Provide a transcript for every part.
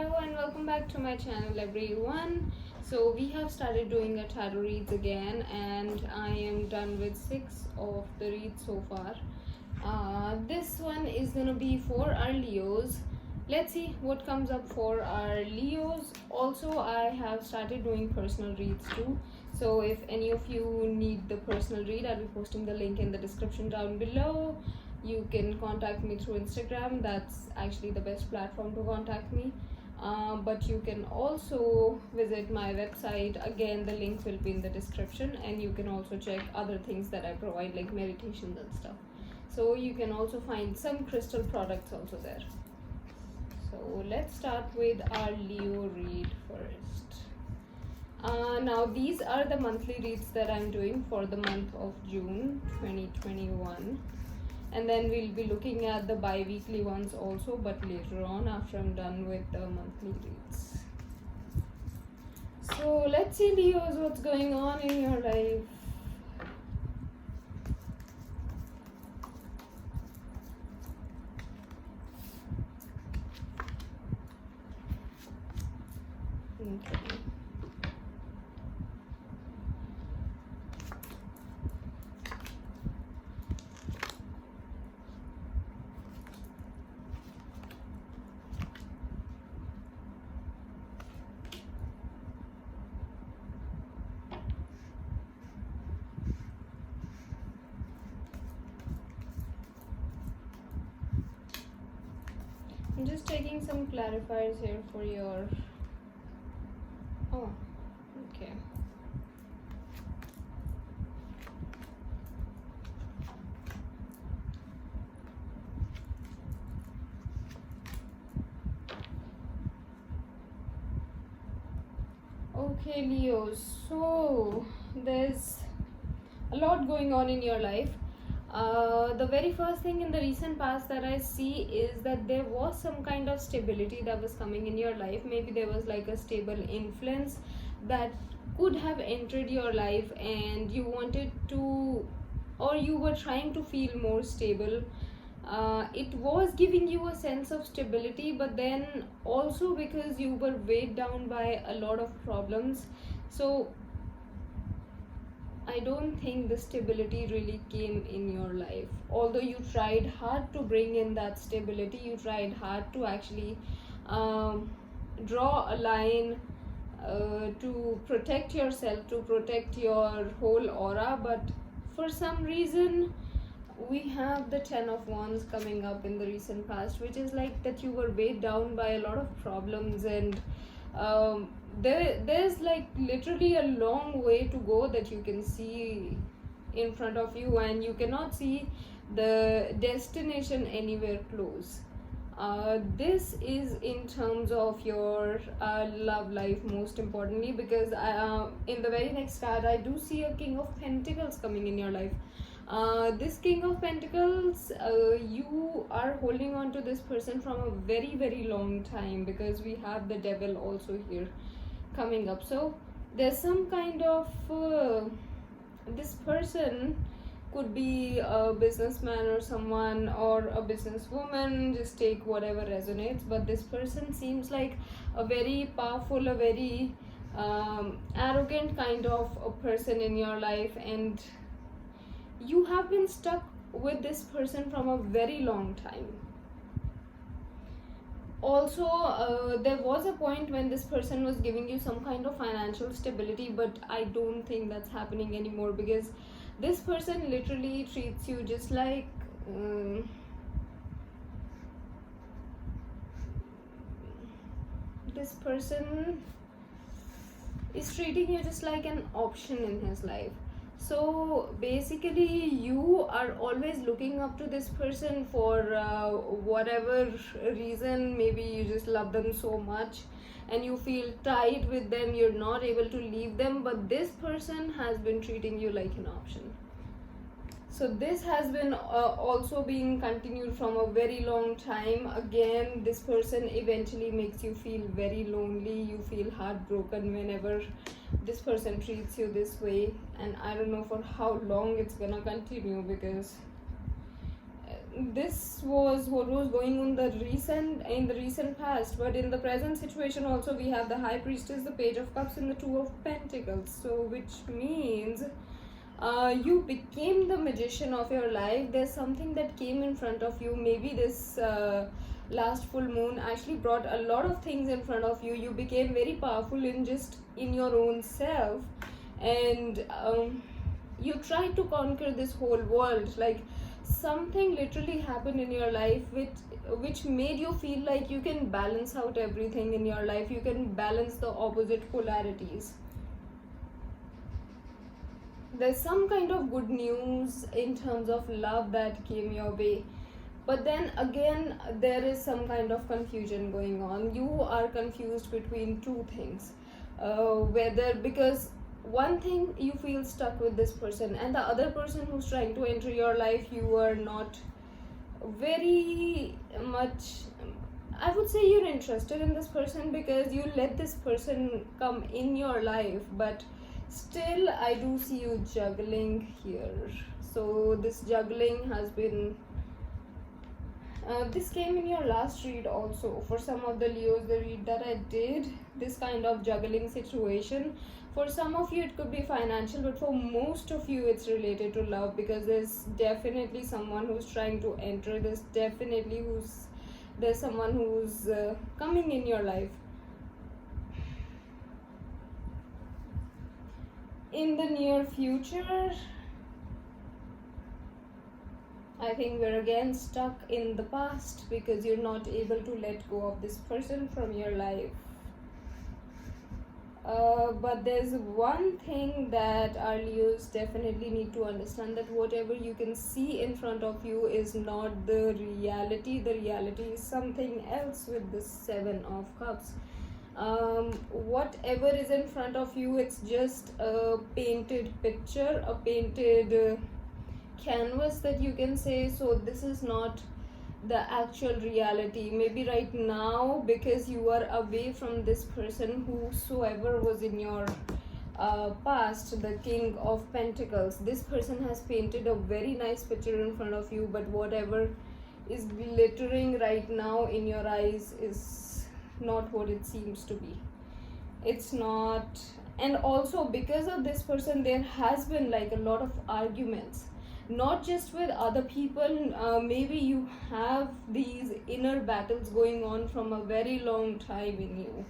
Hello and welcome back to my channel everyone. So we have started doing a tarot reads again and I am done with 6 of the reads so far. This one is gonna be for our Leos. Let's see what comes up for our Leos. Also, I have started doing personal reads too. So if any of you need the personal read, I'll be posting the link in the description down below. You can contact me through Instagram. That's actually the best platform to contact me. But you can also visit my website. Again, the link will be in the description, and you can also check other things that I provide, like meditations and stuff. So you can also find some crystal products also there. So let's start with our Leo read first. Now these are the monthly reads that I'm doing for the month of June 2021, and then we'll be looking at the bi-weekly ones also, but later on after I'm done with the monthly reads. So let's see, Leos, what's going on in your life. Okay. I'm just taking some clarifiers here for your... Oh, okay. Okay, Leos. So there's a lot going on in your life. The very first thing in the recent past that I see is that there was some kind of stability that was coming in your life. Maybe there was like a stable influence that could have entered your life, and you wanted to, or you were trying to feel more stable. It was giving you a sense of stability, but then also because you were weighed down by a lot of problems. So I don't think the stability really came in your life. Although you tried hard to bring in that stability, you tried hard to actually draw a line to protect yourself, to protect your whole aura, but for some reason we have the 10 of wands coming up in the recent past, which is like that you were weighed down by a lot of problems, and there's like literally a long way to go that you can see in front of you, and you cannot see the destination anywhere close. This is in terms of your love life, most importantly, because in the very next card I do see a King of Pentacles coming in your life. This King of Pentacles, you are holding on to this person from a very very long time, because we have the Devil also here coming up. So there's some kind of this person could be a businessman or someone, or a businesswoman, just take whatever resonates, but this person seems like a very powerful, a very arrogant kind of a person in your life, and you have been stuck with this person from a very long time. Also, there was a point when this person was giving you some kind of financial stability, but I don't think that's happening anymore, because this person literally treats you just like this person is treating you just like an option in his life. So basically you are always looking up to this person for whatever reason. Maybe you just love them so much and you feel tied with them, you're not able to leave them, but this person has been treating you like an option. So this has been also being continued from a very long time. Again, this person eventually makes you feel very lonely, you feel heartbroken whenever this person treats you this way, and I don't know for how long it's gonna continue, because this was what was going on in the recent past, but in the present situation also we have the High Priestess, the Page of Cups, and the Two of Pentacles. So which means you became the magician of your life. There's something that came in front of you. Maybe this last full moon actually brought a lot of things in front of you. You became very powerful in your own self, and you tried to conquer this whole world. Like, something literally happened in your life which made you feel like you can balance out everything in your life. You can balance the opposite polarities. There's some kind of good news in terms of love that came your way, but then again there is some kind of confusion going on. You are confused between two things, whether because one thing you feel stuck with this person, and the other person who's trying to enter your life, you are not very much, I would say you're interested in this person because you let this person come in your life, but still I do see you juggling here. So this juggling has been this came in your last read also. For some of the Leos, the read that I did, this kind of juggling situation. For some of you, it could be financial, but for most of you, it's related to love, because there's definitely someone who's trying to enter this. There's someone who's coming in your life. In the near future, I think we're again stuck in the past because you're not able to let go of this person from your life. But there's one thing that our Leos definitely need to understand, that whatever you can see in front of you is not the reality. The reality is something else with the Seven of Cups. Whatever is in front of you, it's just a painted picture, a painted canvas that you can say. So this is not the actual reality. Maybe right now, because you are away from this person, whosoever was in your past, the King of Pentacles, this person has painted a very nice picture in front of you, but whatever is glittering right now in your eyes is not what it seems to be. It's not. And also, because of this person, there has been like a lot of arguments, not just with other people. Maybe you have these inner battles going on from a very long time in you,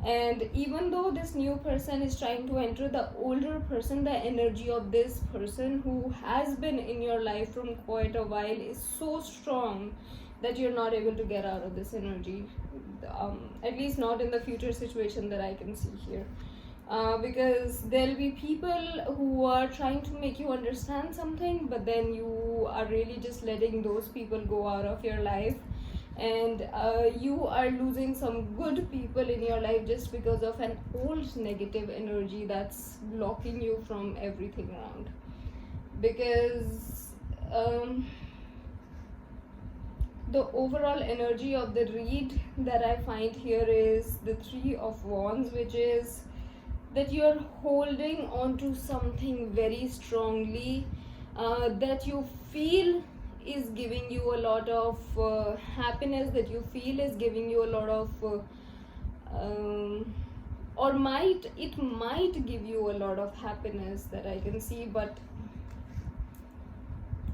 and even though this new person is trying to enter, the older person, the energy of this person who has been in your life from quite a while is so strong that you're not able to get out of this energy, at least not in the future situation that I can see here. Because there'll be people who are trying to make you understand something, but then you are really just letting those people go out of your life, and you are losing some good people in your life just because of an old negative energy that's blocking you from everything around. Because the overall energy of the read that I find here is the Three of Wands, which is that you're holding on to something very strongly, that you feel is giving you a lot of happiness, that you feel is giving you a lot of or it might give you a lot of happiness that I can see, but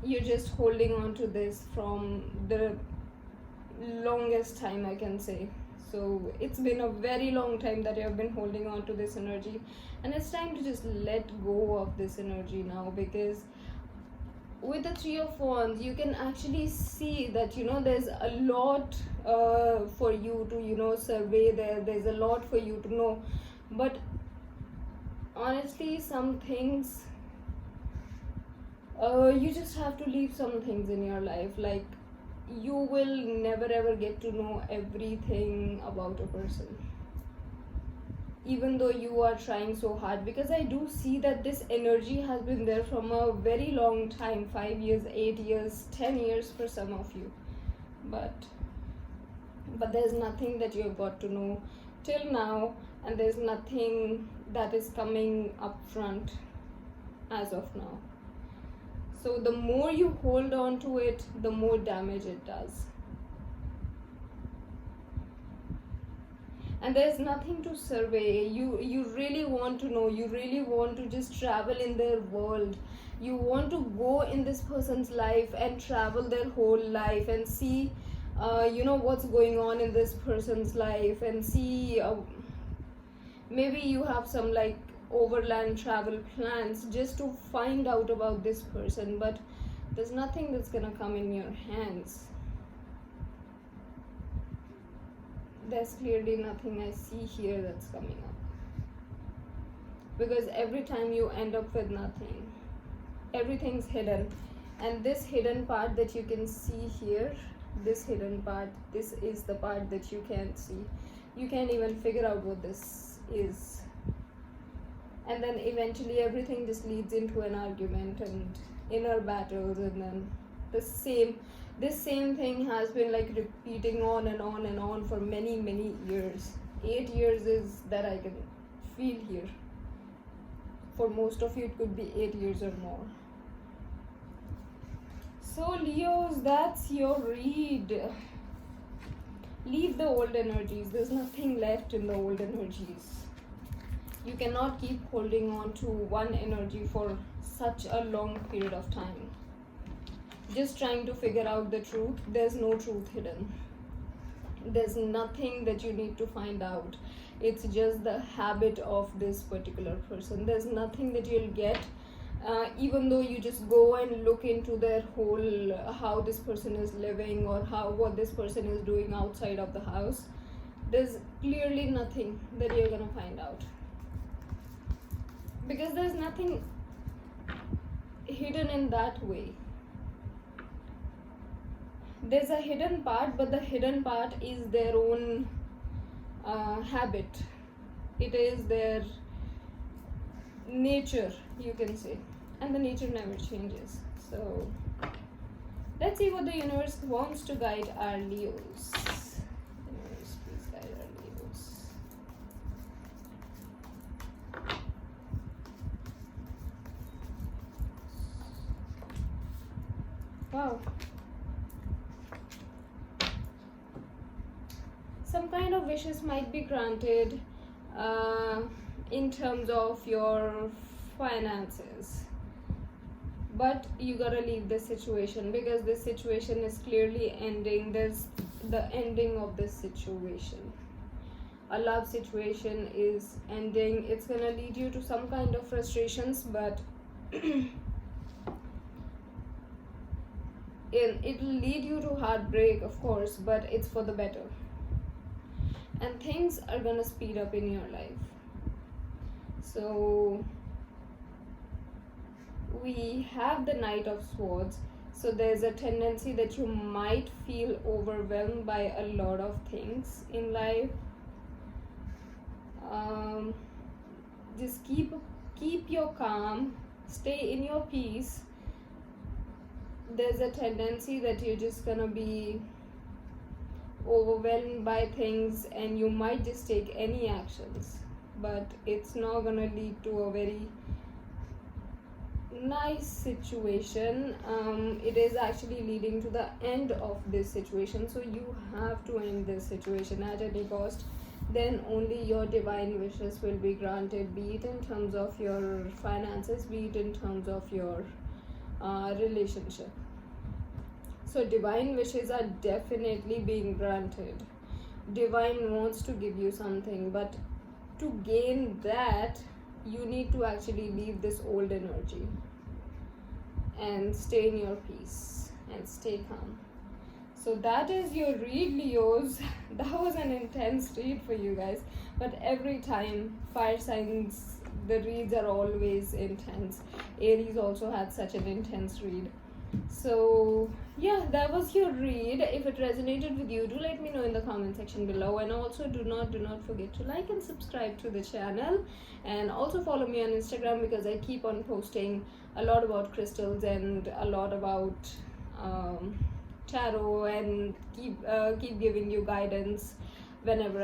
you're just holding on to this from the longest time, I can say. So it's been a very long time that you have been holding on to this energy, and it's time to just let go of this energy now, because with the Three of Wands, you can actually see that there's a lot for you to survey. There's a lot for you to know, but honestly, some things you just have to leave some things in your life. Like, you will never ever get to know everything about a person, even though you are trying so hard, because I do see that this energy has been there from a very long time, 5 years, 8 years, 10 years for some of you, but there's nothing that you have got to know till now, and there's nothing that is coming up front as of now. So the more you hold on to it, the more damage it does. And there's nothing to survey. You really want to know, you really want to just travel in their world. You want to go in this person's life and travel their whole life and see what's going on in this person's life, and see maybe you have some like overland travel plans just to find out about this person, but there's nothing that's gonna come in your hands. There's clearly nothing I see here that's coming up, because every time you end up with nothing, everything's hidden. And this hidden part that you can see here, this hidden part, this is the part that you can't see. You can't even figure out what this is. And then eventually everything just leads into an argument and inner battles, and then this same thing has been like repeating on and on and on for many years. 8 years is that I can feel here. For most of you it could be 8 years or more. So Leos, that's your read. Leave the old energies. There's nothing left in the old energies. You cannot keep holding on to one energy for such a long period of time, just trying to figure out the truth. There's no truth hidden. There's nothing that you need to find out. It's just the habit of this particular person. There's nothing that you'll get, even though you just go and look into their whole, how this person is living, or what this person is doing outside of the house. There's clearly nothing that you're gonna find out, because there's nothing hidden in that way. There's a hidden part, but the hidden part is their own habit. It is their nature, you can say, and the nature never changes. So let's see what the universe wants to guide our Leos. Universe, please guide our Leos. Wow. Some kind of wishes might be granted in terms of your finances, but you gotta leave this situation, because this situation is clearly ending. There's the ending of this situation. A love situation is ending. It's gonna lead you to some kind of frustrations, but it'll lead you to heartbreak, of course, but it's for the better. And things are gonna speed up in your life. So we have the Knight of Swords. So there's a tendency that you might feel overwhelmed by a lot of things in life. Just keep your calm, stay in your peace. There's a tendency that you're just gonna be overwhelmed by things, and you might just take any actions, but it's not gonna lead to a very nice situation. It is actually leading to the end of this situation, so you have to end this situation at any cost. Then only your divine wishes will be granted, be it in terms of your finances, be it in terms of your relationship. So divine wishes are definitely being granted. Divine wants to give you something, but to gain that, you need to actually leave this old energy and stay in your peace and stay calm. So that is your read, Leos. That was an intense read for you guys, but every time fire signs, the reads are always intense. Aries also had such an intense read. So yeah, that was your read. If it resonated with you, do let me know in the comment section below, and also do not forget to like and subscribe to the channel, and also follow me on Instagram, because I keep on posting a lot about crystals and a lot about tarot, and keep giving you guidance whenever